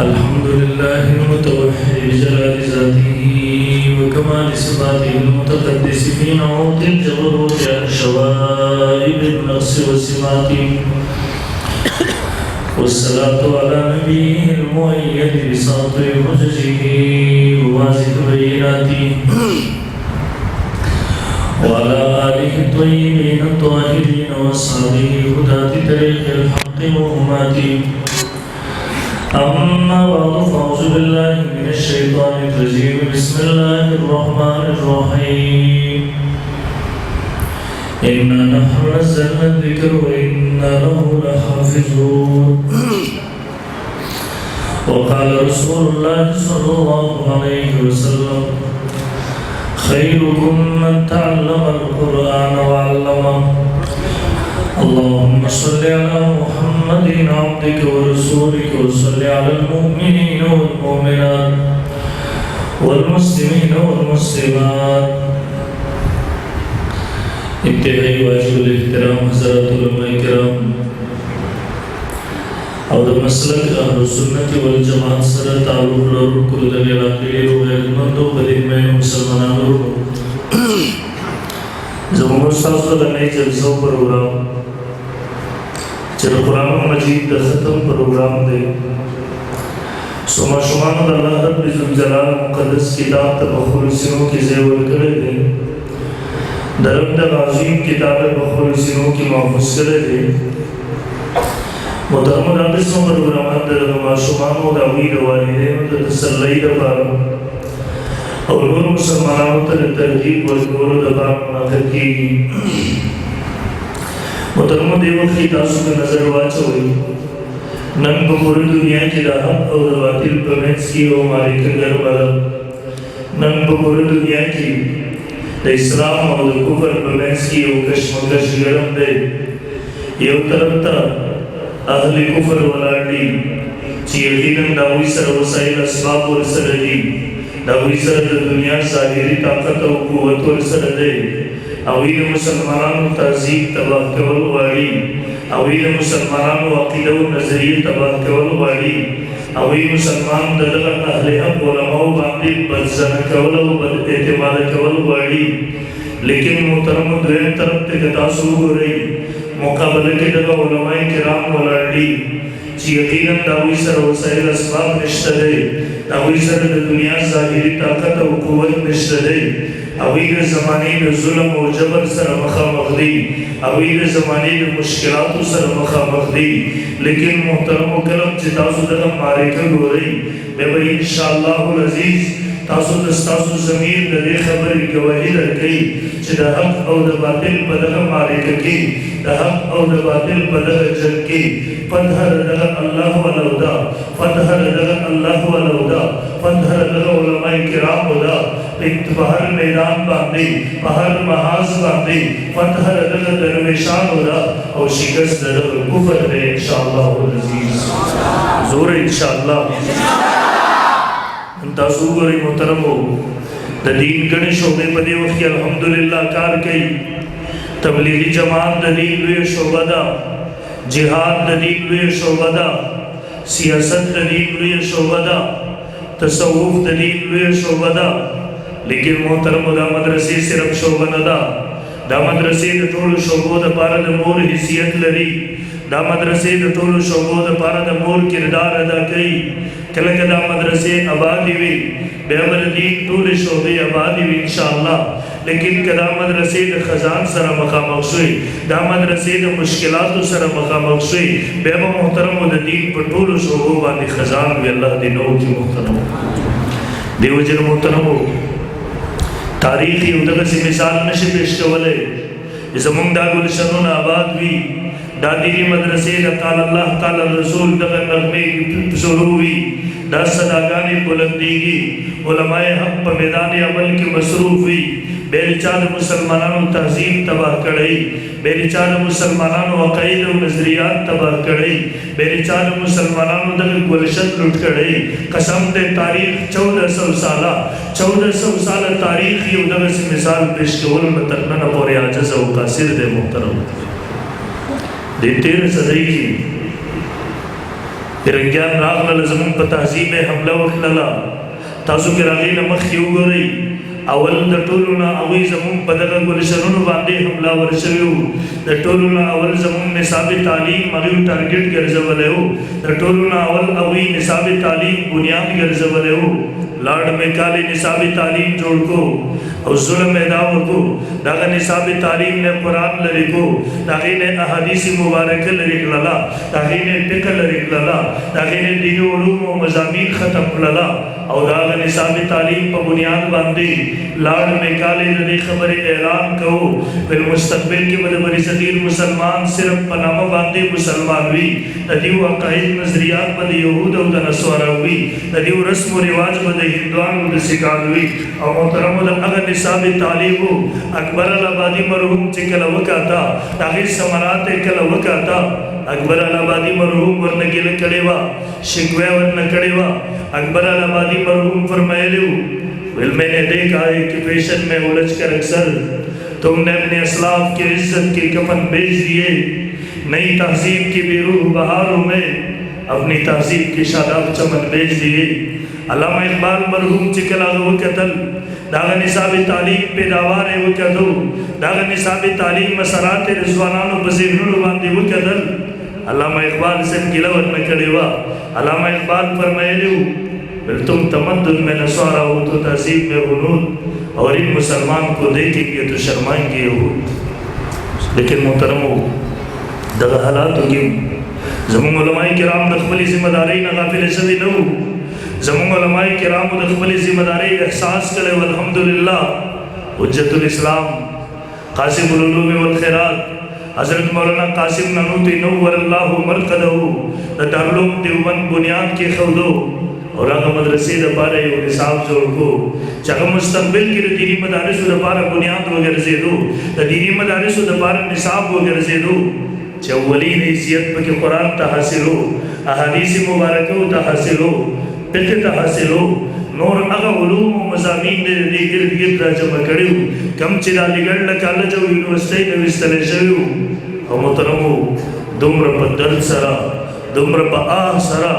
الحمد لله المتوحد بجلال ذاته وكمال صفاته المتقدس في نعوت الجبروت عن شوائب النقص والسمات، والصلاة على نبيه المؤيد بساطع حججه وواضح بيناته، وعلى آله الطيبين الطاهرين وأصحابه هداة طريق الحق وهماته. أما بعد فأعوذ بالله من الشيطان الرجيم. بسم الله الرحمن الرحيم. إنا نحن نزلنا الذكر وإنا له لحافظون. وقال رسول الله صلى الله عليه وسلم: خيركم من تعلم القرآن وعلمه. اللهم صل على محمد عبدك ورسولك، وصل على المؤمنين والمؤمنات والمسلمين والمسلمات. انتهائی واجب الاحترام حضرات علماء کرام اور مسلک اہل سنت والجماعت سره تعلق لرونکو د علاقې غیرتمندو بدین مسلمانانو زموږ تاسو د نړۍ جلسو پروګرام چې قرآن مجید د ختم پروګرام دی، سو ماشومانو د الله رب الجلال مقدس کتاب ته په خلوصینو کې ځای ورکړی دی، د رب د عظیم کتاب په خلوصینو کې محفوظ کړی دی. محترمو دا قسم پروګرامات د ماشومانو د هغوی د والدینو د تسلۍ لپاره او نورو مسلمانانو ته د ترغیب ورکولو لپاره منعقد کېږي. محترمو دې وخت کې تاسو ته نظر واچوئ، نن په پوره دنیا کې د حق او د باطل په منځ کې یو معرکه ګرمه ده. نن په پوره دنیا کې د اسلام او د کفر په منځ کې یو کشمکش ګرم دی. یو طرف ته اهل کفر ولاړ دي چې یقینا د هغوی سره وسایل اسباب ورسره دي، د هغوی سره د دنیا ظاهري طاقت او قوت ورسره دی. هغوی د مسلمانانو تهذیب تباه کول غواړي، هغوی د مسلمانانو عقیده او نظریې تباه کول غواړي، هغوی مسلمان د دغه اهل حق علماو باندې بدزنه کول او بد اعتماده کول غواړي. لیکن محترمو دویم طرف ته که تاسو وګورئ، مقابله کې دغه علماء کرام ولاړ دي چې یقینا د هغوی سره وسایل اسباب نشته دی، د هغوی سره د دنیا ظاهري طاقت او قوت نشته دی. هغوی د زمانې د ظلم او جبر سره مخامخ دي، هغوی د زمانې د مشکلاتو سره مخامخ دي. لیکن محترمو کلم چې تاسو دغه معرکه ګورئ، بیا به انشاءالله العزیز تاسو د ستاسو ضمیر د دې خبرې ګواهي درکوي چې د حق او د باطل په دغه معرکه کې، د حق او د باطل په دغه جنګ کې فتح د دغه الله ولو ده، فتح د دغه الله ولو ده، فتح د دغه علماء کرامو ده. په هر میدان باندې، په هر محاذ باندې فتح د دغه درویشانو ده او شکست د دغه کفر دی انشاءالله العزیز. زور انشاءالله. تاسو وګورئ محترمو، د دین ګڼې شعبې په دې وخت کې الحمدلله کار کوي. تبلیغي جماعت د دین لویه شعبه ده، جهاد د دین لویه شعبه ده، سیاست د دین لویه شعبه ده، تصوف د دین لویه شعبه ده. لیکن محترمو دا مدرسې صرف شعبه نه ده، دا مدرسې د ټولو شعبو دپاره د مور حیثیت لري، دا مدرسې د ټولو شعبو دپاره د مور کردار ادا کوي. کله که دا مدرسې آبادې وي بیا به د دین ټولې شعبې آبادې وي انشاءالله. لیکن که دا مدرسې د خزان سره مخامخ شوي، دا مدرسې د مشکلاتو سره مخامخ شوي، بیا به محترمو د دین په ټولو شعبو باندې خزان وي. الله دې نه وکړي محترمو. دې وجې محترمو تاریخ یو دغسې مثال نشي پیش کولی. زمونږ دا ګلشنونه آباد وي، دا دینی مدرسې د قال الله قال رسول دغه نغمې شروع وي، دا صداګانې بلندېږي، علماء حق په میدان عمل کې مصروف وي. بیا چا د مسلمانانو تهذیب تباه کړی، بیا چا د مسلمانانو عقاید او نظریات تباه کړی، بیا چا د مسلمانانو دغه ګلشن لوټ کړی. قسم دې تاریخ 1400 ساله تاریخ یو دغسې مثال پیش کول به تر ننه پورې عاجز او قاصر دی محترم. د 13 صدۍ کې فرنګیان راغله زمونږ په تهذیب یې حمله وکړله. تاسو کې راغلي نه مخکې وګورئ، اول د ټولو نه هغوی زمونږ په دغه ګلشنونو باندې حمله ور شوي وو. د ټولو نه اول زمونږ نصاب تعلیم هغوی ټارګېټ ګرځولی وو. د ټولو نه اول هغوی نصاب تعلیم بنیاد ګرځولی وو. لارډ میکالي نصاب تعلیم جوړ کو او ظلم ادا وکړو. دغه نصاب تعلیم نے قرآن لري کو، دغې نه احادیث مبارکه لري کړله، دغې نه فقه لري کړله، دغې نه دیني علوم او مضامین ختم کړله. او دغه نصاب تعلیم په بنیاد باندې لارډ میکالي د دې خبرې اعلان کوو په مستقبل کې به د برصغیر مسلمان صرف په نامه باندې مسلمان وي. د دې عقاید نظریات به د یهود او د نصارا وي، د دې رسم و رواج به د هندوانو د سیکانو وي. او محترمو د هغه نصاب تعلیم اکبر الآبادي مرحوم چې کله وکاته د هغې ثمرات یې کله وکاته. اکبر الآبادي مرحوم ورنه ګیله کړې وه، شکوه ورنه کړې وه. اکبر الآبادی مرحوم فرمائے میں نے دیکھا ہے کہ فیشن میں الجھ کر اکثر تم نے اپنے اسلاف کی عزت کے کفن بیچ دیے. نئی تہذیب کی بے روح بہاروں میں اپنی تہذیب کی شاداب چمن بیچ دیے. علامہ اقبال مرحوم چکل آگا وقتل داغا نصاب تعلیم پیداوار وقتو، داغا نصاب تعلیم مسارات رضوانان و بزیغنون باندے وقتل. علامہ اقبال سے گلور نہ کڑے وا. علامہ اقبال فرمائے بل تم تمدن میں نصارہ ہو تو تہذیب میں غنود، اور ان مسلمان کو دیکھیں گے تو شرمائیں گے ہو. لیکن محترمو دغه حالاتو کې زموږ علماء کرام د خپلې ذمہدارۍ نه غافل شوي نه وو. زموږ علماء کرامو د خپلې ذمہدارۍ احساس کړی و. الحمدلله حجت الاسلام قاسم العلوم والخیرات حضرت مولانا قاسم نانوتی نور اللہ مرقدہ د دارالعلوم دیوبند بنیاد کې خودو اور هغه مدرسې دپاره یو نصاب جوړ کو چې هغه مستقبل کې د دیني مدارسو دپاره بنیاد وګرځېدو، د دیني مدارسو دپاره نصاب وګرځېدو چې اولین حیثیت پکې قرآن ته حاصلو، احادیث مبارکو ته حاصلو، فقه ته حاصلو. نور هغه علوم او مضامین دې ګرد ګرد را جمع کړي وو کوم چې د علیګړ له کالج او یونیورسټۍ نه ویستلی شوي وو. او محترمو دومره په درد سره، دومره په آه سره،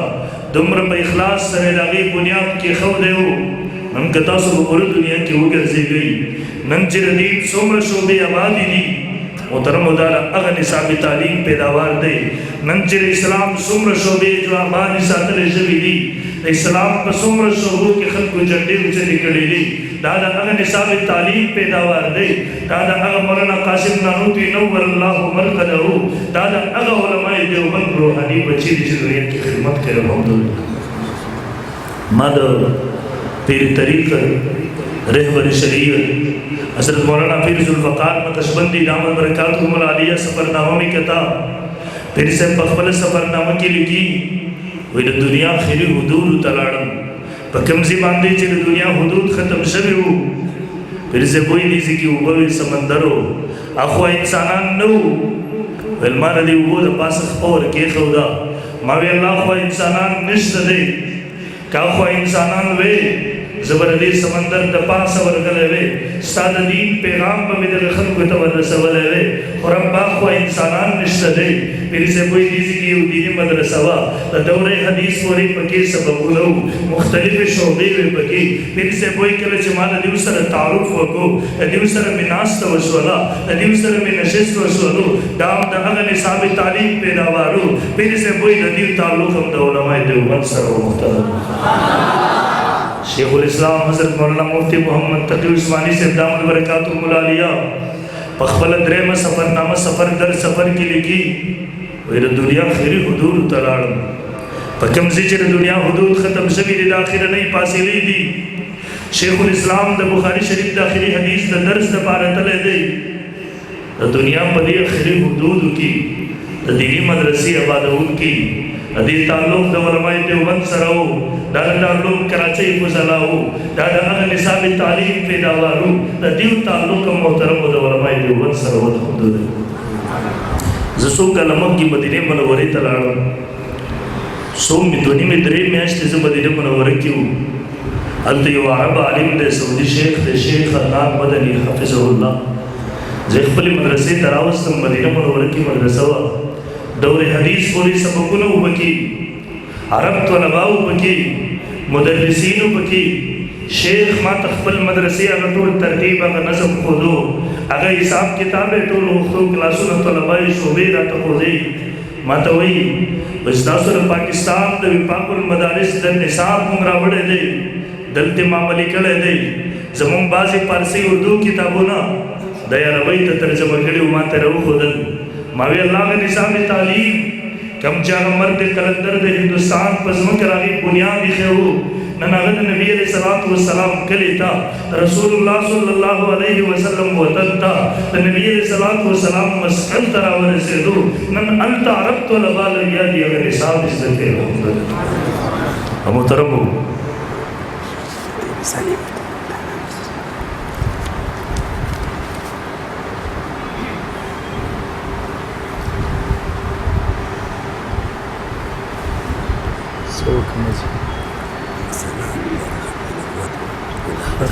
دومره په اخلاص سره د هغې بنیاد کېښودی وو. نن که تاسو په پوره دنیا کې وګرځېږئ، نن چې د دین څومره شعبې آبادې دي محترمو دا هغه نصاب تعلیم پیداوار دی. نن چې د اسلام څومره شعبې جو آبادې ساتلی شوي دي، د اسلام په څومره شعبو کې خلکو جنډې اوچتې کړي دي، دا د هغه نصاب تعلیم پیداوار دی. دا د هغه مولانا قاسم نانوتوي نور الله مرقدہ، دا د هغه علماء دیوبند روحاني بچي دي چې دنیا کې خدمت کوي. الحمدلله ما د پیر طریق رهبر شریعت حضرت مولانا پیر ذوالفقار نقشبندی دامت برکاتہم العالیہ سفرنامہ میں کہتا پیر سے بخبل سفرنامہ کی لکھی وی د دنیا خیلی حدود تلاړم په کوم ځای باندې چې د دنیا حدود ختم شوي وو. پیر سے کوئی دیسی کی اوبه وي سمندرو اخوا انسانان نه وو. ویل ما د دې اوبو د پاسه خپه ور کېښوده. ما وی الله خوا انسانان نشته دی، که خوا انسانان وی زه به د دې سمندر د پاسه ورغلی وی، ستا د دین پیغام به مې دغه خلکو ته وررسولی وی، خو ربا خوا انسانان نشته دی. پیر سے کوئی دیسی کی یو دینی مدرسه وه، د دوره حدیث پورې پکې سبقونه وو، مختلفې شعبې وې پکې. پیر سے کوئی کله چې ما د دیو سره تعارف وکړو، د دیو سره مې ناسته وشوله، د دیو سره مې نشست وشولو، دا هم د هغه نصاب تعلیم پیداوارو. پیر سے کوئی د دیو تعلق هم د علماء دیوبند سره و. محترم شیخ الاسلام حضرت مولانا مفتی محمد تقی عثمانی سے دامت برکاتہم العالیہ پخبل درم سفرنامہ سفر در سفر کی لکھی وی د دنیا خیری حدود تلاړم په کوم ځای چې د دنیا حدود ختم شوي دي، د اخرنۍ فاصلې دي. شیخ الاسلام د بخاري شریف د آخري حدیث د درس دپاره تللی دی. د دنیا په دې اخري حدودو کې د دیني مدرسې آبادونکي د دې تعلق د علماء دیوبند سره و، دا د دارالعلوم کراچۍ فضلا و، دا د هغه نصاب تعلیم پیداوارو، د دې تعلق محترم د علماء دیوبند سره و. الحمدلله زه څو کاله مخکې مدینې منورې ته لاړم، څو دوه نیمې درې میاشتې زه مدینې منورې کې وم. هلته یو عرب عالم دی، سعودي شیخ دی، شیخ حنان مدني حفظه الله. زه خپلې مدرسې ته راوستم، مدینه منورې کې مدرسه وه، دور حدیث پورې سبقونه وو پکې. عرب طلباو پکی مدرسینو پکی شیخ ما تخبل مدرسی اگر طول ترتیب اگر نظم خودو اگر حساب کتاب طول وقتو کلاسو طلبائی شعبے رات خودی ما توئی وجداسو پاکستان دا وفاق المدارس دا نصاب ممرا بڑے دے دلتے معاملی کڑے دے زمون بازی پارسی اردو کتابونا دیا روی تا ترجمہ کڑی وما ترہو خودن ماوی اللہ کا نظام تعلیم کم چاہا مرد قلندر دے ہندوستان پزمکر آگی بنیادی خیو نناغت نبی علیہ السلام کلی تا رسول اللہ صلی اللہ علیہ وسلم وطن تا نبی علیہ السلام مسئل تراور سے دو نن انتا عربت لبال یادی اگر حساب اس دکے ہو محترم ہو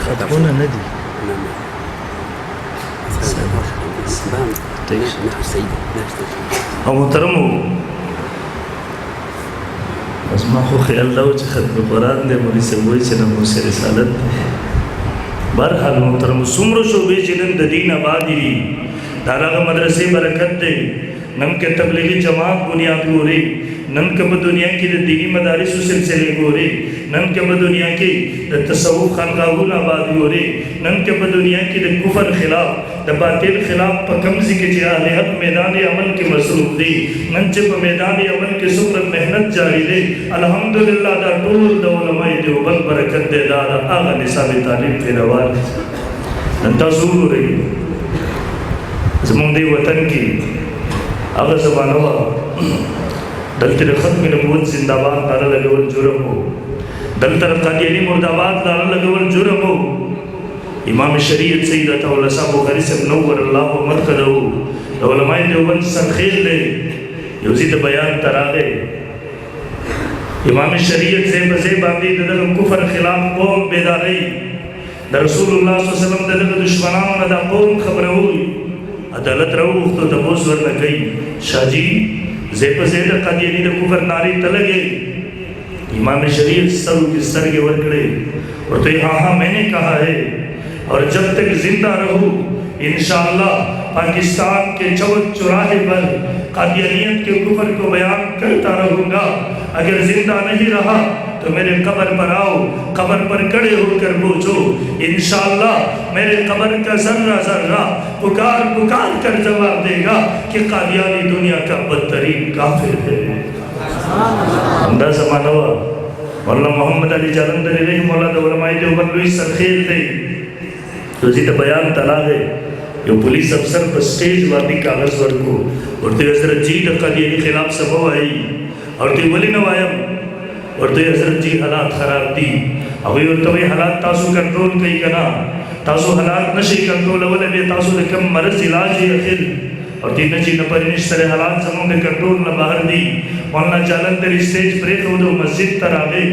خطبونا ندي محترم ہو بس ما خو خیال داو چې ختم قرآن دے مولی سبوئی چې نمو سے رسالت دے برحال محترم سمرو شعبے چې نن د دین آبادی دی داراغ مدرسے برکت دے نم کے تبلیغی جماعت بنیاد گوری نن کب دنیا کی دینی مدارس و سلسلے گورے نن کب دنیا کی تصوف خانقاہون آباد گورے نن کب دنیا کی کفر خلاف باطل خلاف پکمزی کے جہاں حق میدان عمل کے مصروف دی نن چپ میدان عمل کے سپر محنت جاری دے الحمدللہ دا طول دا علماء دیوبند برکت دے دارا آغا نصاب تعلیم پیروار ننتا ضرور رہی زمان دی وطن کی آغا زبانوا دلتر ختم نبوت زندہ باد دارا لگول جرم ہو دلتر قادیانی مرداباد دارا لگول جرم ہو امام شریعت سید عطا اللہ صاحب بخاری سے منور اللہ و مرکد ہو علماء دیوبند سنخیل لے یوزید بیان تراغے امام شریعت سے بزے باندی ددل کفر خلاف قوم بیداری در رسول اللہ صلی اللہ علیہ وسلم ددل دشمنان دا قوم خبر ہوئی عدالت رو اختو دبوز ورنکئی شاہ جی زیب زید قادیانی دا کفر ناری تلگے امام شریعت سر کی سر کے ورکڑے اور تو ہاں میں نے کہا ہے اور جب تک زندہ رہو انشاءاللہ پاکستان کے چوک چوراہے پر قادیانیت کے کفر کو بیان کرتا رہوں گا اگر زندہ نہیں رہا تو میرے قبر پر آؤ قبر پر کڑے ہو کر پوچھو انشاءاللہ میرے قبر کا ذرہ ذرہ پکار پکار کر جواب دے گا کہ قادیانی دنیا کا بدترین کافر ہے اندہ زمانہ ہوا مولانا محمد علی جالندری رہی مولانا علماء دیوبند لوئی سرخیل دے تو جیتا بیان تلا گئے یہ پولیس افسر پر سٹیج واردی کاغذ ورکو اور تو حضرت جی قادیانی خلاف سبو آئی اور تو ولی نوائم اور تو حضرت جی حالات خراب دی اوی اور تو حالات تاسو کنٹرول کئی کنا تاسو حالات نشی کنٹرول اولا بے تاسو دکم مرض علاج اخل اور تین جی نپرنش طرح حالات زمان دے کنٹرول نہ باہر دی مولانا جالندر اسٹیج پریک ہو دو مسجد تر آگے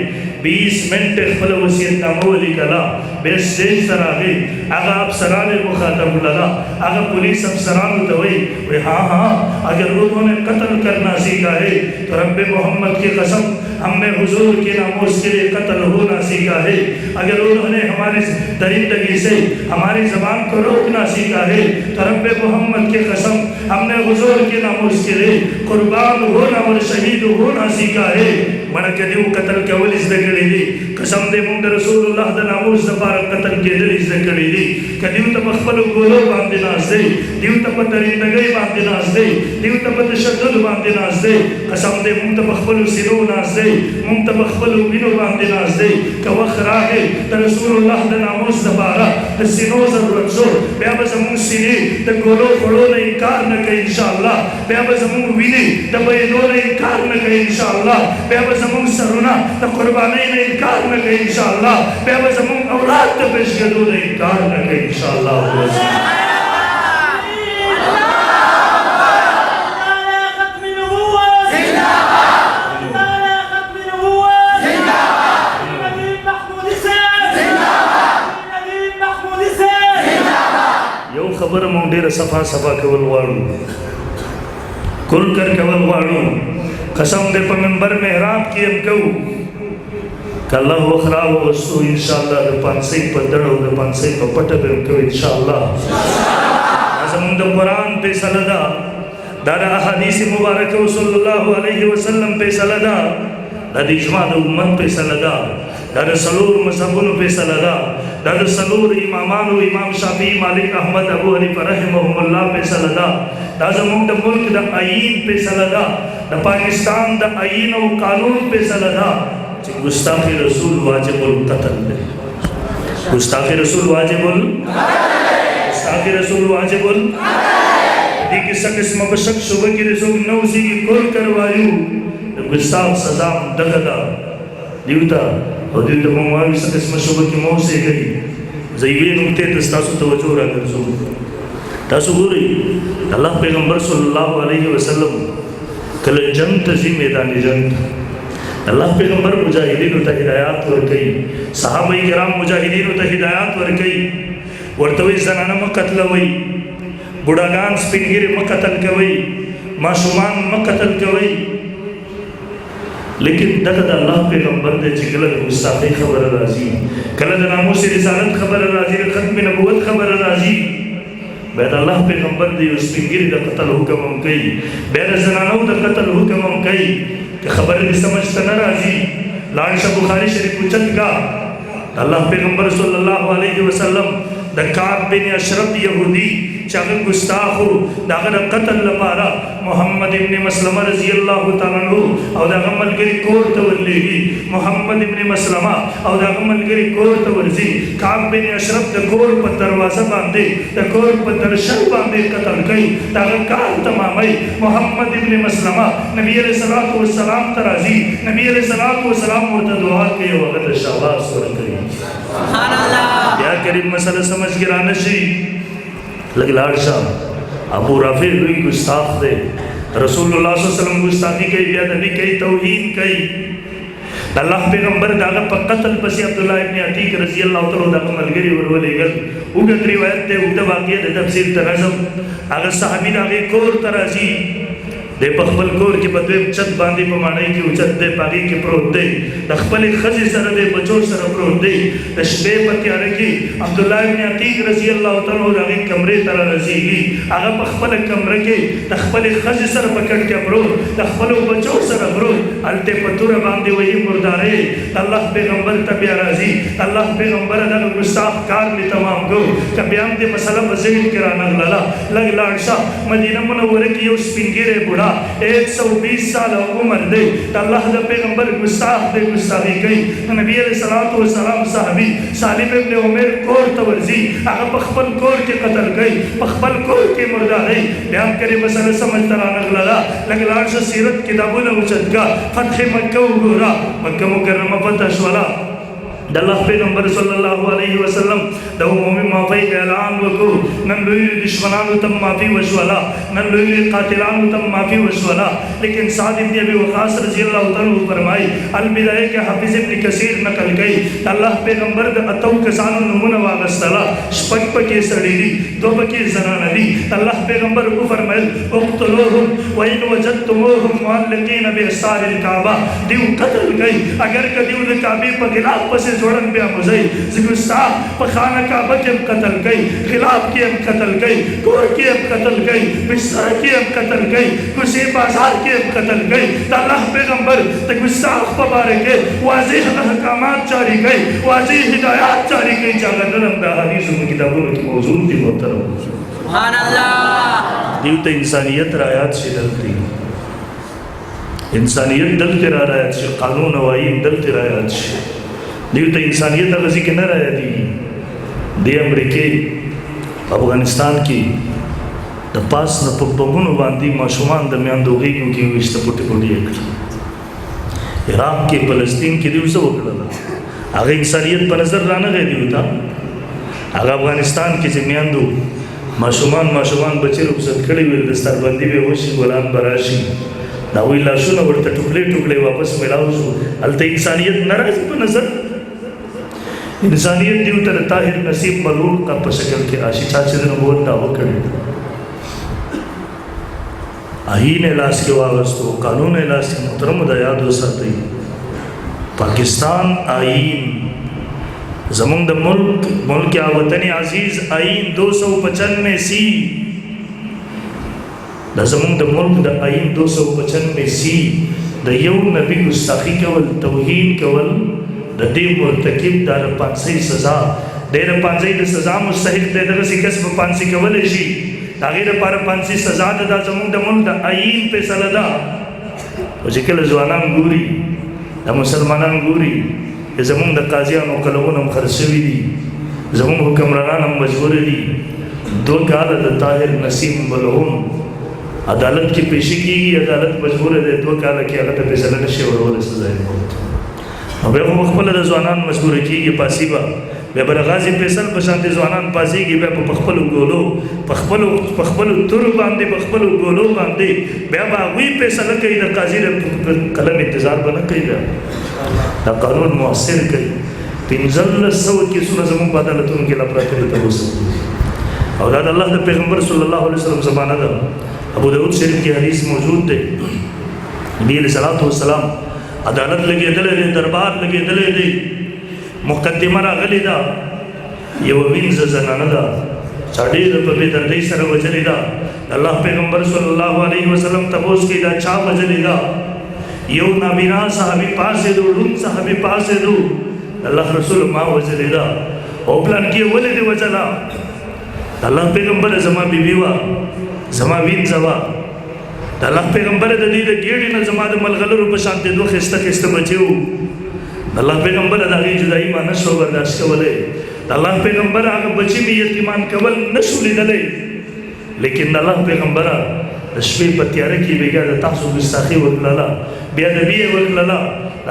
20 منٹ اخفل وسیعت نامو علی کلا بے اسٹیج تر آگے آگا آپ سران مخاطب لگا آگا پولیس اب سران ہوئی وی ہاں اگر انہوں نے قتل کرنا سیکھا ہے تو رب محمد کی قسم ہم نے حضور کے ناموس کے لئے قتل ہونا سیکھا ہے اگر انہوں نے ہماری درندگی سے ہماری زبان کو روکنا سیکھا ہے تو رب محمد کے قسم ہم نے حضور کے ناموس کے لئے قربان ہونا اور شہید ہونا سیکھا ہے مانا کہ دیو قتل کے اول اس دکڑی دی قسم دے مونگ رسول اللہ دا ناموس دفار قتل کے دل اس دکڑی دی کہ دیو تا مخبلو گولو باندے ناس دے دیو تا درندگی باندے ناس دے دیو تا تشدد باندے ناس دے قسم دے مونگ تا مخبلو سنو ناس دے مونگ تا مخبلو منو باندے ناس دے کہ وقت راہے تا رسول اللہ دا ناموس دفارا تا سنو ضرورت زو بیا بزمون سنے تا گولو کھڑو نا انکار نکے انشاءاللہ بیا بزمون وینے تا بیدو نا انکار نکے انشاءاللہ بیا بزمون سرونا تا قربانی نا انکار نکے انشاءاللہ بیا بزمون اولاد تا پیشگدو نا انکار نکے انشاءاللہ خبر مونڈیر صفا صفا کول وارو کل کر کول وارو قسم دے پا منبر محراب کی ہم کہو کہ اللہ وخرا و وستو انشاءاللہ دے پانسی پا دڑو دے پانسی پا پٹا بے ہم کہو انشاءاللہ ازمون دے قرآن پہ سلدہ دادا احادیث مبارک صلی اللہ علیہ وسلم پہ سلدہ دادا اجماع دے امت پہ سلدہ دادا سلور مذہبون پہ سلدہ دادا سلور امامان و امام شافعی مالک احمد ابو حنیفہ رحمہم اللہ پہ سلدہ دادا زمون دے ملک دا آئین پہ سلدہ دا پاکستان دا آئین و قانون پہ سلدہ گستاخ رسول واجب القتل دے گستاخ رسول واجب گستاخ رسول واجب دیکھ سکس مبشک شبہ کی رسول نوزی کی کل کروائیو گستاخ سزام دگدا دیوتا اور دیوتا مماوی سکس مشبہ کی مو سے گئی زیوی نکتے تستاسو توجہ رہا کرزو تاسو گوری اللہ پیغمبر صلی اللہ علیہ وسلم کل جنگ تزی میدان جنگ اللہ پیغمبر مجاہدین تا ہدایات ورکی صحابہ کرام مجاہدین تا ہدایات ورکی ورطوی زنانا مقتل وی بڑاگان سپنگیر مقتل کوئی معصومان مقتل کوئی لیکن دقد اللہ پیغمبر دے چکلد گستاخی خبر راضی کلد ناموس رسالت خبر راضی ختم نبوت خبر راضی بید اللہ پیغمبر دے اس پنگیر دا قتل حکم ہم کئی بید زنانو دا قتل حکم ہم کئی کہ خبر دی سمجھتا نرازی لانشہ بخاری شریف پوچھت کا اللہ پیغمبر صلی اللہ علیہ وسلم دا کعب بن اشرف یہودی چاگر گستاخو دا غد قتل لپارا محمد ابن مسلمہ رضی اللہ تعالیٰ عنہ او دا غمل گری کور تولیگی محمد ابن مسلمہ او دا غمل گری کور تورزی کعب بن اشرف دا کور پر دروازہ باندے دا کور پر درشن باندے قتل کئی دا غد کار تمامی محمد ابن مسلمہ نبی علیہ السلام ترازی نبی علیہ السلام مرتدعا کے وقت شعباز ورکری یا کریم مسئلہ سمجھ گرانشی لگ لارشا ابو رافع ہوئی گستاخ دے رسول اللہ صلی اللہ علیہ وسلم گستاخی کئی بیادبی کئی توہین کئی اللہ پیغمبر داغا پا قتل پسی عبداللہ ابن عتیق رضی اللہ تعالیٰ داغا ملگری ورولے گل اوگت روایت دے اوگتا واقعی دے تفسیر تنظم آگا صحابی داغی کور ترازی دے پخبل کور کی بدوے چت باندی پمانائی کی اچت دے پاگی کی پروت دے دخبل خزی سر دے بچور سر پروت دے دشبے پتیارے کی عبداللہ ابن عتیق رضی اللہ تعالیٰ داغی کمرے ترہ رضی گی آگا پخبل کمرے کے دخبل خزی سر پکڑ کے پروت دخبل بچور سر پروت علتے پتور باندی وہی مردارے اللہ پیغمبر تبیا رازی اللہ پیغمبر داغا گستاخ کار میں تمام گو کبیان دے مسئلہ وزید کرانا للا لگ لارشا مدینہ منورے کی اس پنگیرے بڑھا 120 سال عمر دے اللہ دا پیغمبر گستاخ دے گستاخی کئی نبی علیہ السلام صحابی سالم ابن عمر کور تورزی آگا پخبل کور کے قتل کئی پخبل کور کے مردہ ہے بیان کرے مسئلہ سمجھ ترانگ للا لگلانش سیرت کتابوں اچھت کا فتح مکہ گورا مکہ مکرمہ فتح شوالا اللہ پیغمبر صلی اللہ علیہ وسلم دو مومن مافی اعلان وکو نن لوئی دشمنانو تم مافی وشولا نن لوئی قاتلانو تم مافی وشولا لیکن سعد ابن ابی وقاص رضی اللہ تعالیٰ فرمائی البدایہ کے حافظ ابن کثیر نقل گئی اللہ پیغمبر دا اتو کسانو نمون واغستلا شپک پکی سڑیلی دو پکی زنان دی اللہ پیغمبر کو فرمائل اقتلوہم وین وجدتموہم معلقین بی اثار الکعبہ دیو قتل گئی اگر کہ دیو دا کعبی پا غلاف پسے جوڑن بیا مزئی زگستاخ پا خانہ کعبہ کے قتل گئی خلاف کی اب قتل گئی کور کی اب قتل گئی بستر کی اب قتل گئی کسی بازار کی اب قتل گئی تا اللہ پیغمبر تا گستاخ پا بارے کے واضح احکامات جاری گئی واضح ہدایات جاری گئی جاگا نرم دا حدیثوں میں کتابوں کی موضوع تھی محترم سبحان اللہ دیوتا انسانیت رایات سے دلتی انسانیت دلتی رایات سے قانون وائیم دلتی رایات سے دیوتا انسانیت غزی کے نہ رہا دی دی امریکی افغانستان کی دا پاس نا پبگونو باندی معصومان درمیان دوگی کیونکہ ویشتا پوٹی پوٹی اکڑا عراق کی فلسطین کی دیو سا وکڑا دا آگا انسانیت پر نظر رانا گئے دیوتا آگا افغانستان کی زمیان دو معصومان بچے رخصت کھڑی ہوئے دستار بندی بے ہوشی غلام براشی داوی لاشو نا ورطا ٹکڑے واپس ملاو شو علتا انسانیت نرازی پر نظر انسانیت دیو تر طاہر نصیب ملوک کا پشکل کے آشی چاچے دن نبوت دعوی کرے آئین لاس کے واغستو قانون لاس کے محترم دا یاد وساتئی پاکستان آئین زمون دا ملک وطن عزیز آئین 295 سی دا زمون دا ملک دا آئین 295 سی دا یو نبی گستاخی کول توہین کول دا دی مرتکب دا پانسی سزا دیر پانسی دا سزا مستحق دے دا کسی کسب پانسی کول شی تاغیر پار پانسی سزا دا زمون دا ملک دا آئین پہ سلدا و جکل زوانان گوری دا مسلمانان گوری کہ زمون دا قاضیان و قلبون ہم خرسوی دی زمون حکمرانان ہم مجبور دی 2 کال دا طاہر نسیم بلعون عدالت کی پیشی کی گئی عدالت مجبور ہے 2 کال کی اگر پیسلہ نشے ورول سزائے موت بے خو مخبل دا زوانان مجبور کی گئی پاسی با بے برغازی پیسل پشانتی زوانان پاسی گی بے پخپلو گولو پخپلو تر باندے پخپلو گولو باندے بے باغوی پیسل کئی دا قاضی قلم انتظار بنا کئی دا قانون مؤثر کئی پینزل سوت کی سنہ زمون پا عدالتون کی لپراتر تبو سکتی اولاد اللہ دا پیغمبر صلی اللہ علیہ وسلم زمانہ دا ابو داود شریف کی حدیث موجود دے نبی علیہ السلام عدالت لگے دلے دے دربار لگے دلے دے مقدمہ را غلی دا یہ وینز زنانہ دا چاڑی دا پبی دردی سر وجلی دا اللہ پیغمبر صلی اللہ علیہ وسلم تبوس کی دا چا وجلی دا یو نابینا صحابی پاسے دو لن صحابی پاسے دو اللہ رسول ما وجلی دا او پلان کی ولی دے وجلا اللہ پیغمبر زمان بیویوا زما وین زوا دا اللہ پیغمبر دا دید گیڑی نا زما دا ملغلر پشانتے دو خستہ خستہ بچیو دا اللہ پیغمبر دا غی جدائی ما نشو برداشت کولے دا اللہ پیغمبر آگا بچی میں یتیمان کول نشو لی دلے لیکن دا اللہ پیغمبر دا شپی پتیارے کی بگیا دا تحصو گستاخی وکلالا بیا نبی وکلالا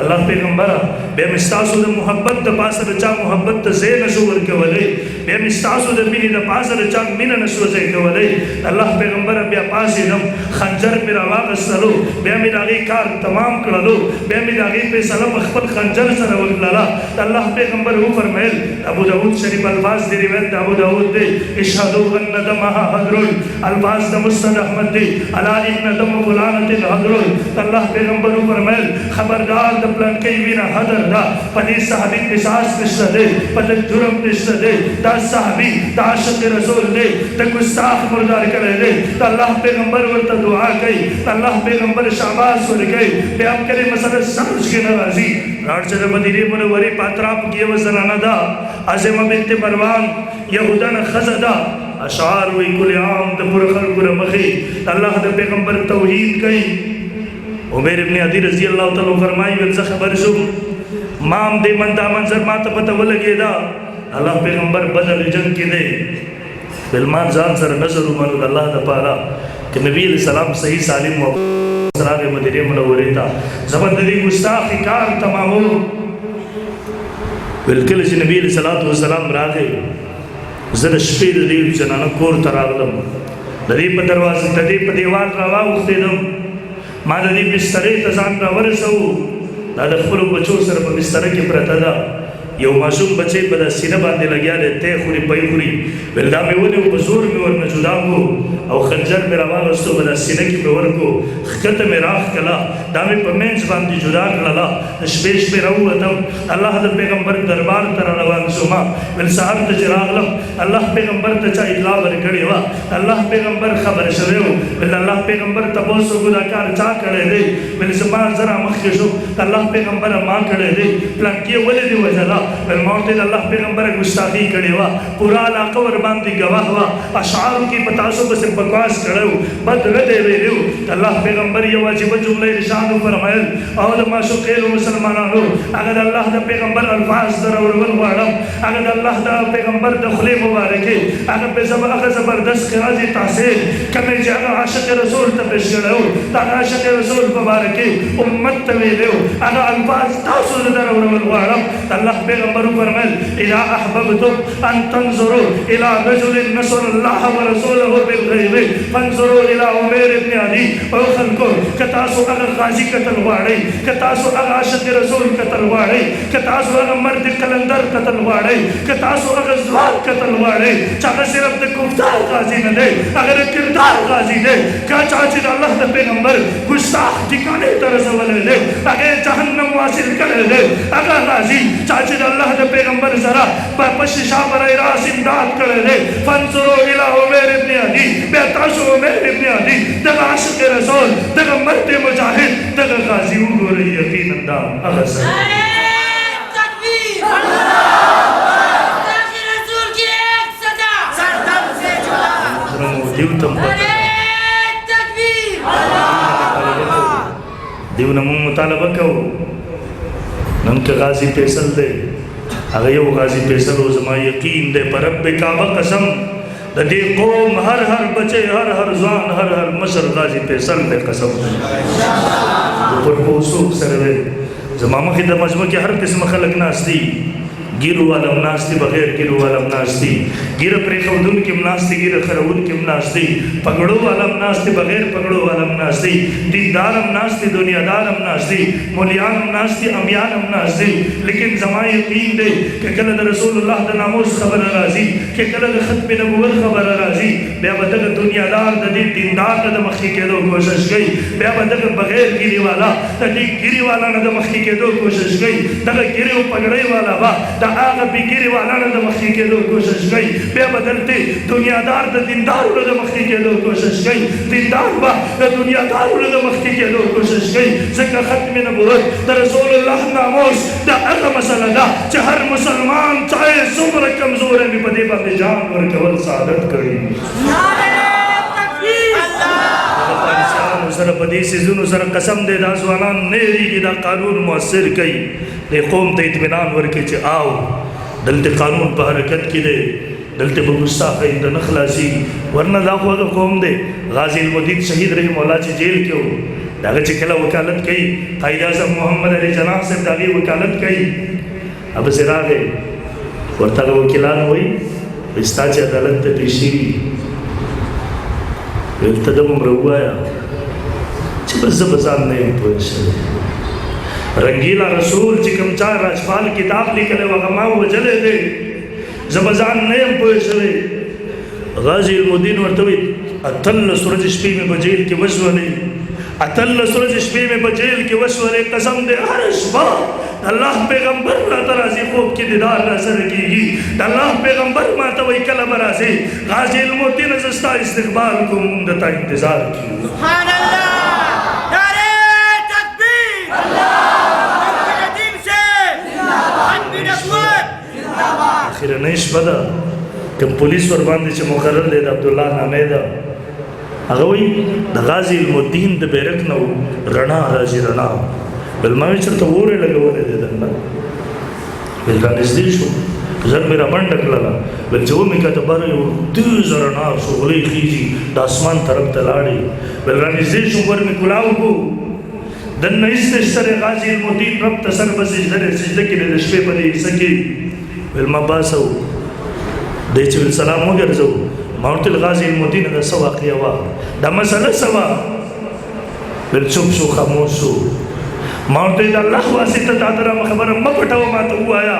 اللہ پیغمبر بے مستاسو دا محبت دا پاسر چا محبت دا زین نشو ورکولے بے مستاسو دا مینی دا پاسر چا مین نشو زیکولے اللہ پیغمبر بیا پاسی دم خنجر میرا واغستلو بیا میرا غی کار تمام کرلو بیا میرا غی پہ سلام اخبر خنجر سر وکلالا اللہ پیغمبر ہو فرمیل ابو داود شریف الفاظ دی روایت دا ابو داود دے اشہدو ان دمہا حضرون الفاظ دا مستد احمد دے علا ان دم فلانت حضرون اللہ پیغمبر ہو فرمیل خبردار دا پلان کئی وینا حضر دا پدی صحابی قصاص نشتہ دے پدی جرم نشتہ دے دا صحابی دا عاشق رسول دے دا گستاخ مردار کرے دے دا اللہ پیغمبر ورطا دعا کئی دا اللہ پیغمبر شعباز ور گئی بے اب کرے مسئلہ سمجھ کے نرازی راڑ چلے مدینی منوری پاتراپ کیے وزنانہ دا عظم بنت مروان یہودان خزدہ اشعار وی کل عام دا پرخل پر مخی اللہ دا پیغمبر توحید کئی عمیر ابن عدی رضی اللہ تعالیٰ فرمائی ولزا خبر شو مام دے من دا منظر ماتا پتا ولگی دا اللہ پیغمبر بدل جنگ کی دے بالمان زان سر نظر منو اللہ دا پارا کہ نبی علیہ السلام صحیح سالم و سراغ مدینہ منوری تا زبان دی گستاخی کار تمامو بالکل جی نبی علیہ السلام راگے زد شپید دیو جنانا کور تراغلم دریب دروازی تدیب دیوال روا اختی دم ما دا دی بسترے تزان را ورسو دا دا خلو بچو سر پا بسترے کی پرتا دا یو معصوم بچے بدا سینہ باندے لگیا دے تے خوری پئی خوری بلدا میں ونے و بزور میں ورن جدا کو او خنجر میں روا رستو بدا سینہ کی پور کو خط میں راخ کلا دا میں پمینس باندے جدا کلا شپیش پہ رو اتم اللہ دا پیغمبر دربار تر روان سوما بل صاحب تجراغ لم اللہ پیغمبر تچا اطلاع برکڑی وا اللہ پیغمبر خبر شویو بل اللہ پیغمبر تبوسو گدا کار چا کڑے دے بل زمان ذرا مخشو اللہ پیغمبر ماں کڑے دے پلانکی ولی دی وجلا بالموت اللہ پیغمبر گستاخی کڑے وا پورا علاقہ ورباندی گواہ وا اشعار کی پتاسو بس بکواس کڑے بد ردے ویلیو اللہ پیغمبر یہ واجب جملہ ارشاد فرمائل اور ماشوخیل مسلمانانو اگر اللہ دا پیغمبر الفاظ در ورول وارم اگر اللہ دا پیغمبر دخلی مبارکی اگر زبردست خراجی تحصیل کمی جاگا عاشق رسول تپش کڑے تا عاشق رسول مبارکی امت تویلیو اگر الفاظ تاسو در ورول وارم اللہ پیغمبر فرمائل اذا احببتم ان تنظروا الى رجل نصر اللہ ورسولہ بالغیب فانظروا الى عمیر ابن عدی او خلقو کتاسو اگر غازی قتل واڑے کتاسو اگر عاشق رسول قتل واڑے کتاسو اگر مرد قلندر قتل واڑے کتاسو اگر زوار قتل واڑے چاہا صرف دے گفتار غازی نہ دے اگر کردار غازی دے کہا چاہا اللہ دے پیغمبر گستاخ ٹھکانے طرز والے دے اگر جہنم واصل کرے دے اگر غازی چاہا اللہ دے پیغمبر ذرا پششا برائی راس امداد کرے دے فانظروا الہ عمیر ابن عدی بیتاسو عمیر ابن عدی دگا عاشق رسول دگا مرد مجاہد دگا غازی ہو رہی یقین اندام اگر سر تکبیر رسول کی ایک صدا سردم سے جدا تکبیر دیو نمو مطالبہ کہو نم کے غازی پیسل دے اگر یو غازی پیسل ہو زمان یقین دے پر رب کعبہ قسم دی قوم ہر بچے ہر زوان ہر مشر غازی پیسل دے قسم پر پوسوک سروے زمان مخید مجمع کے ہر قسم خلق ناس دی گیرو والم ناس دی بغیر گیرو والم ناس دی گیر پریخودن کم ناس دی گیر خرون کم ناس دی پگڑو والم ناس دی بغیر پگڑو والم ناس دی دیندارم ناس دی دنیا دارم ناس دی مولیانم ناس دی امیانم ناس دی لیکن زمان یقین دے کہ کلد رسول اللہ دا ناموس خبر رازی کہ کلد ختم نبوت خبر رازی بیا بدک دنیا دار دا دی دیندار دا مخی کے دو کوشش گئی بیا بدک بغیر گیری والا دا دی گیری والا دا مخی کے دو کوشش گئی دا گیری و پگڑے والا با دا آغا بھی گیری والا دا مخی کے دو کوشش گئی بیا بدلتے دنیا دار دا دیندار دا مخی کے دو کوشش گئی دیندار با دا دنیا دار دا مخی کے دو کوشش گئی ذکر ختم نبوت دا رسول اللہ ناموس دا اغا مسئلہ دا چہ ہر مسلمان چاہے زمر کمزور ہے بھی پدے با جان ورکول سعادت کری سر پدی سے زنو سر قسم دے دا زوانان نیری کی دا قانون مؤثر کئی دے قوم تے اطمینان ورکے چھے آؤ دلتے قانون پہ حرکت کی دے دلتے بگستاخی دا نخلاسی ورنہ دا خواہ قوم دے غازی المدین شہید رہی مولا چھے جیل کیوں داگا چھے کلا وکالت کئی قائد اعظم محمد علی جناح سے داگی وکالت کئی اب زرا گئے ورطا کا وکیلان ہوئی بستا چھے عدالت تے پیشی التدم امرہو آیا چھے بس زبزان نہیں پوچھے رنگیلا رسول چکم چار راجپال کتاب لکھلے وغماؤ وجلے دے زبزان نہیں پوچھے غازی المدین ورطوی اتل سورج شپی میں بجیل کی وشولے اتل سورج شپی میں بجیل کی وشولے قسم دے ہر شبا اللہ پیغمبر ماتا رازی خوب کی دیدار نظر کی گی اللہ پیغمبر ماتا وی کلم رازی غازی المدین ازستا استقبال کو مندتا انتظار کی سبحان اللہ نعرہ تکبیر مفتی ندیم سے ختم نبوت آخر نیش بدا کہ پولیس ورباندی چھ مقرر دے دا عبداللہ نامے دا اگوی دا غازی المدین دا بیرک نو رنا راجی رنا بلماوی چرتا وورے لگونے دے دننا بلکان اس دی شو زر میرا منڈک لگا بل جو میں کہتا بارے دیز رنا شغلی خیجی دا اسمان طرف تلاڑی بلکان اس دی شو ورمی کلاو کو دن اس تشتر غازی المدین رب تسر بس سجدکی دے دشپے پدی سکی بلما باسو دے چویل سلام ہو گیا رزو مورت الغازی المدین دا سوا قیوا دا مسئلہ سوا بل چپ شو خاموش شو مورت اللہ واسطہ تادرہ مخبر مپٹاو ماتا ہوا آیا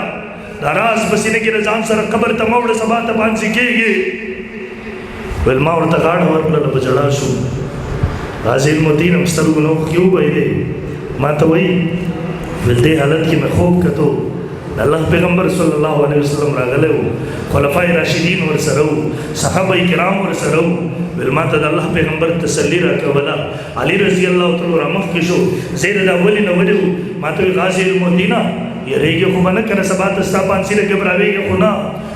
دا راز بسینے کی رزان سر قبر تا موڑ سباتا بانسی کے گئے بل مورت غاڑ ورپلا بجڑا شو غازی المدین امسترو گنو کیوں بھائی دے ماتا وئی بل دے حالت کی میں خوب کتو اللہ پیغمبر صلی اللہ علیہ وسلم راگلے ہو خلفاء راشدین ورسرو صحابہ کرام ورسرو بالماتا دا اللہ پیغمبر تسلی رکھا ولا علی رضی اللہ تعالی رمخ کشو زیر دا ولی نوڑے ہو ماتوی غازی المدینہ یہ رہی گیا خوبا نہ کرے سبات استا پانسی رکھے براوے گیا خونا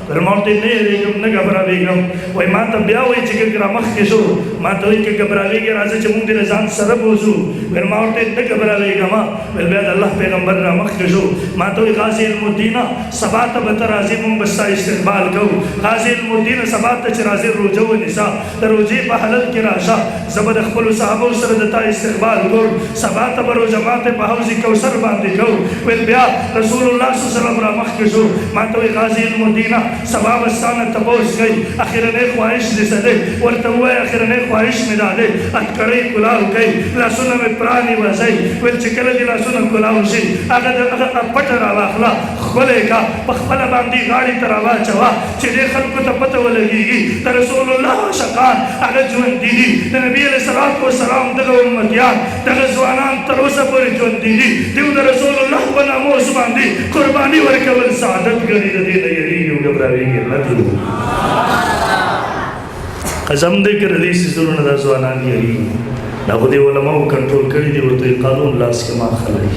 ویل ما ورته نه یریږم نه ګبراویږم وایي ما ته بیا وایي چې که رامخکې شو ما ته وایي که ګبراویږې راځه چې مونږ دې له ځان سره بوځو ویل ما ورته نه ګبراویږم ویل بیا د الله پیغمبر رامخکې شو ما ته وایي غازي المدینه سبا ته به ته راځې مونږ به ستا استقبال کوو غازي المدینه سبا ته چې راځې روژه ونیسه د روژې په حالت کې راشه زه به د خپلو صحابو سره د تا استقبال کوم سبا ته به روژه ماته په حوض کوثر باندې کوو ویل بیا رسول الله صلی الله علیه وسلم رامخکې شو ما ته وایي غازي المدینه سبا به ستا نه تپوس کوي اخرنی خواهش دې څه دی ورته ووایه اخرنی خواهش مې دا دی اتکړۍ کلاو کوي لاسونه مې پرانې وځئ ویل چې کله دې لاسونه کلاو شي هغه پټه راواخله ښکلی کا په خپله باندې غاړې ته راواچوه چې دې خلکو ته پته ولګېږي د رسول الله عاشقان هغه ژوندي دي د نبي علیه الصلات وسلام دغه امتیان دغه ځوانان تر اوسه پورې ژوندي دي دوی د رسول الله په ناموس باندې قرباني ورکول سعادت ګڼي د دې نه یېرېږي او ګبراوېږي نه دي قسم دی که د دې څیزونو نه دا ځوانان یېرېږي دا خو دې علماو کنټرول کړي دي ورته قانون لاس کې ماخلی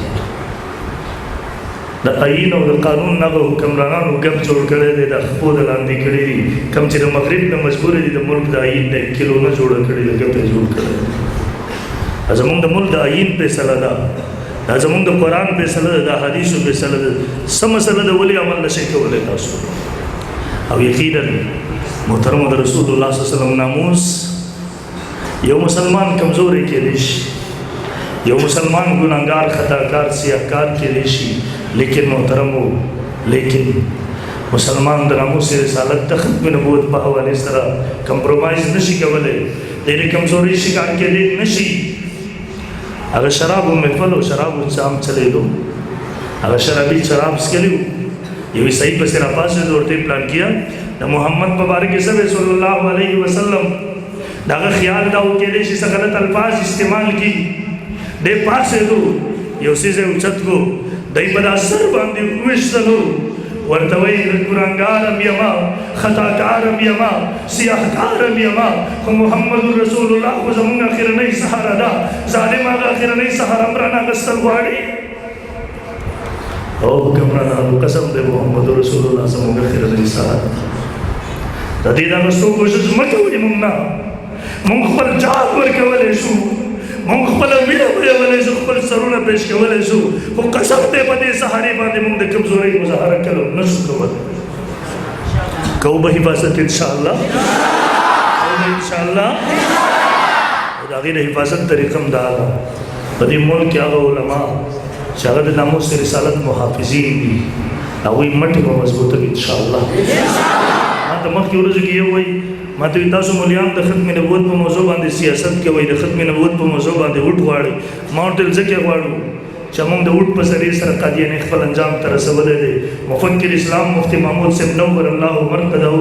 د آئین او د قانون هغه حکمرانانو ګپ جوړ کړی دی د خپو د لاندې کړي دي کوم چې د مغرب نه مجبور دي د ملک د آئین د 1 کیلو نه جوړه کړې ده ګپ یې جوړ کړی دی زمونږ د ملک د آئین فیصله ده دا زمونږ د قرآن فیصله ده د حدیثو فیصله ده څه مسله ده ولې عمل نشئ کولی تاسو او یقینا محترم د رسول الله صلی الله علیه وسلم ناموس یو مسلمان کمزوری کېدی شي یو مسلمان ګناهګار خطاکار سیاهکار کېدی شي لیکن محترمو لیکن مسلمان د ناموس رسالت د ختم نبوت په حوالې سره کمپرومایز نشي کولی د دې کمزورۍ شکار کېدی نشي هغه شرابو محفل او شرابو چام چلیدو هغه شرابي شراب څکلي وو یو عیسائی پسې راپاڅېد ورته یې پلان کیا د محمد مبارک صلی الله علیه وسلم د هغه خیال دا و کېدی شي څه غلط الفاظ استعمال کړي دی پاڅېدو یو څیز یې اوچت کړو دی په دا سر باندې وویشتلو ورته وایي ګناهګارم یما خطاکارم یما سیاهکارم یما خو محمد رسول الله خو زموږ اخرنۍ سهاره ده ظالم هغه اخرنۍ سهاره هم رانه اخیستل غواړي او حکمرانانو قسم دی محمد رسول الله زموږ اخرنۍ سهاره د دې د اخیستو کوشش مه کوئ موږ نه موږ خپل جان ورکولی شو موږ خپله وینه ویولی شو خپل سرونه پیش کولی شو خو قسم دی په دې سهارې باندې موږ د کمزورۍ مظاهره کلو نشو کولی کوو به حفاظت انشاءالله انشاءالله د هغې د حفاظت طریقه هم دا ده په دې ملک کې هغه علما چې هغه د ناموس رسالت محافظین دي هغوی مټې به مضبوطه وي انشاءالله ما ته مخکې ورځو کې یو وایي ما ته تاسو مولیان د ختم نبوت په موضوع باندې سیاست کوئ د ختم نبوت په موضوع باندې وټ غواړئ ما ورته ویل ځکه غواړو چې موږ د وټ په ذریعې سره قادیانې خپل انجام ته رسولی دی مفکر اسلام مفتی محمود صاحب نور الله مرقده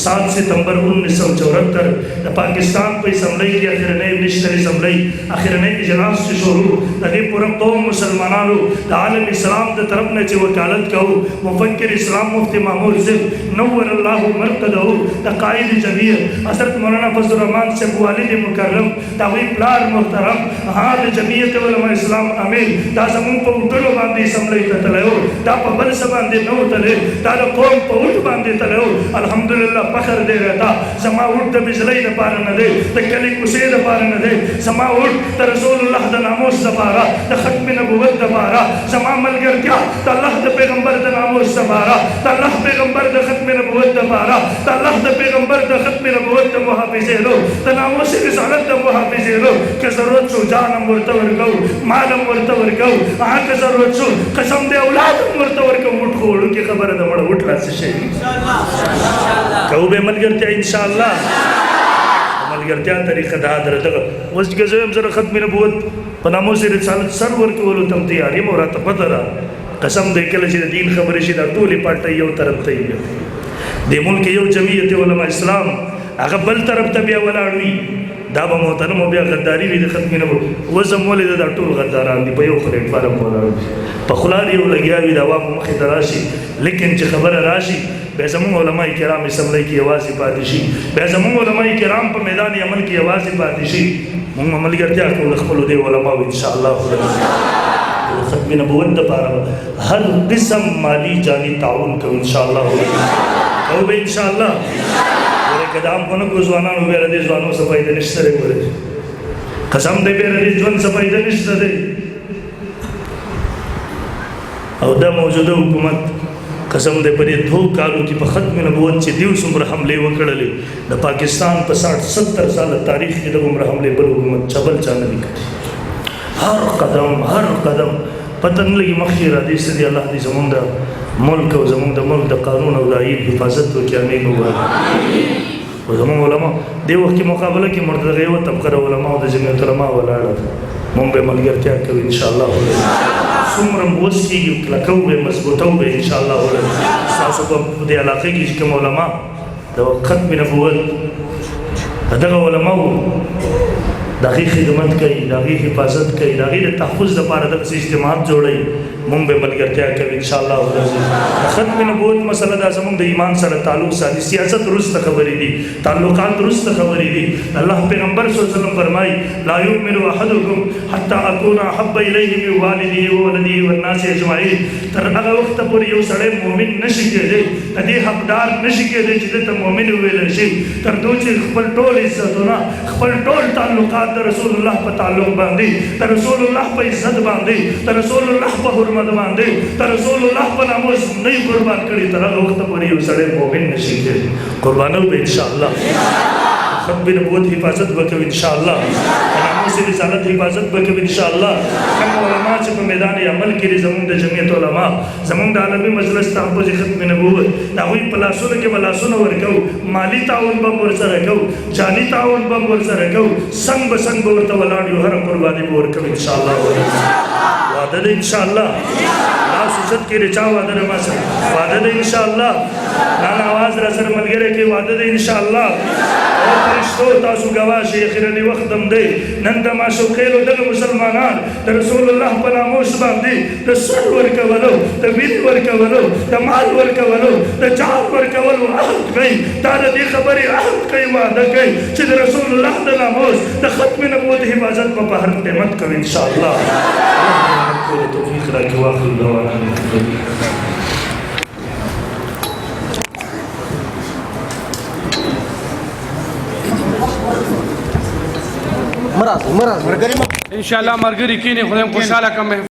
7 ستمبر 1974 د پاکستان په اسمبلی کې اخرنۍ نشتر اسمبلی اخرنۍ اجلاس چې شروع د دې پوره قوم مسلمانانو د عالم اسلام د طرف نه چې وکالت کوو مفکر اسلام مفتی محمود صاحب نور الله مرقده د قائد جمعیت حضرت مولانا فضل الرحمان صاحب والد مکرم د هغوی پلار محترم د جمعیت علماء اسلام امیر دا زمونږ په وټلو باندې اسمبلی ته تللی و دا په بل څه باندې نه و تللی دا د قوم په وټ باندې تللی و الحمدلله فخر دی راته زما وټ د بجلۍ دپاره نه دی د کلي کوڅې دپاره نه دی زما وټ د رسول الله د ناموس دپاره د ختم نبوت دپاره زما ملګرتیا د الله د پیغمبر د ناموس دپاره د الله پیغمبر د ختم نبوت دپاره د الله د پیغمبر د ختم نبوت د محافظېدو د ناموس رسالت د محافظېدو که ضرورت شو جان هم ورته ورکوو مال هم ورته ورکوو هغه ضرورت شو قسم دی اولاد هم ورته ورکوو وټ خو وړوکې خبره ده مړه وټ راسې شي کوو به ملګرتیا انشاءالله ملګرتیا طریقه دا در دغه اوس که زه یم زه د ختم نبوت په ناموس رسالت سر ورکولو ته هم تیار یم او راته پته ده قسم دی کله چې د دین خبرې شي دا ټولې پارټۍ یو طرف ته وي د ملک یو جمعیت علماء اسلام هغه بل طرف ته بیا ولاړ وي دا به محترم بیا غداري وي د ختم نبوت وزم ولې دا ټول غداران دي په یو پلیټفارم ولاړ وي په خوله دې یو لګیا وي د عوامو مخې ته راشي لیکن چې خبره راشي بیا زموږ علماء کرام اسمبلی کې یوازې پاتې شي بیا زموږ علماء کرام په میدان عمل کې یوازې پاتې شي موږ ملګرتیا کوو د خپلو دې علماو انشاءالله ختم نبوت دپاره هر قسم مالی جانی تعاون کوو انشاءالله کوو به انشاءالله ګورئ که دا هم خو نه کړو ځوانانو بیا له دې ځوانو څه فایده نشته دی ګورئ قسم دی بیا له دې ژوند څه فایده نشته دی او دا موجوده حکومت قسم دی په دې 2 کالو کې په ختم نبوت چې دیو څومره حملې وکړلې د پاکستان په 60-70 ساله تاریخ کې دغومره حملې بل حکومت چبل چا نه دي کړي هر قدم پته نه لګي مخکې راځي چې دی الله دې زمونږ د ملک او زمونږ د ملک د قانون او د آیین حفاظت وکړي امین ووایو او زمونږ علما دې وخت کې مقابله کې مرده دغه یوه طبقه د علماو د جمعیت علما ولاړه مونږ به ملګرتیا کوو انشاءالله څومره مو وس کېږي کلکه وبې مضبوطه وبې انشاءالله ستاسو په دې علاقې کې چې کوم علما د ختم نبوت دغه علماو د هغې خدمت کوي د هغې حفاظت کوي د هغې د تحفظ دپاره دغسې اجتماعات جوړوي مونږ به ملګرتیا کوي انشاءالله د ختم نبوت مسله دا زمونږ د ایمان سره تعلق ساتي سیاست وروسته خبرې دي تعلقات وروسته خبرې دي الله پیغمبر صلی الله علیه وسلم فرمایي لا یؤمن احدکم حتی اکون احب الیه من والده وولده والناس اجمعین تر هغه وخته پورې یو سړی مؤمن نشي کېدی د دې حقدار نشي کېدی چې ده ته مؤمن وویلی شي تر څو چې خپل ټول عزتونه خپل ټول تعلقات د رسول الله په تعلق باندې د رسول الله په عزت باندې د رسول الله په حرمت باندې د رسول الله په ناموس نه یې قربان کړي تر هغه وخته پورې یو سړی مؤمن نشي کېدی قربانو به انشاءالله ختم نبوت حفاظت به کوي انشاءالله د ناموس رسالت حفاظت به کوي انشاءالله کوم علما چې په میدان عمل کې دي زمونږ د جمعیت علما زمونږ د عالمي مجلس تحفظ ختم نبوت د هغوی په لاسونو کې به لاسونه ورکوو مالي تعاون به ورسره کوو جاني تعاون به ورسره کوو څنګ به ورته ولاړ یو هره قرباني به ورکوو انشاءالله وعده ده انشاءالله لاس عزت کې رچا وعده ده ما سره وعده ده انشاءالله لاله आवाज را سره ملګری کې وعده ده انشاءالله او فرشتو تاسو ګواه شئ اخرني وخت هم دی نن د ماشوخیلو دغه مسلمانان د رسول الله په ناموس باندې د سر ورکولو د وینې ورکولو د مال ورکولو د جان ورکولو عهد کوي دا د دې خبرې عهد کوي وعده کوي چې د رسول الله د ناموس د ختم نبوت حفاظت به په هر قیمت کوي انشاءالله توفیق راکړي واخر دعوانا ان شاء الله مرګري کینې خدای خوشاله کم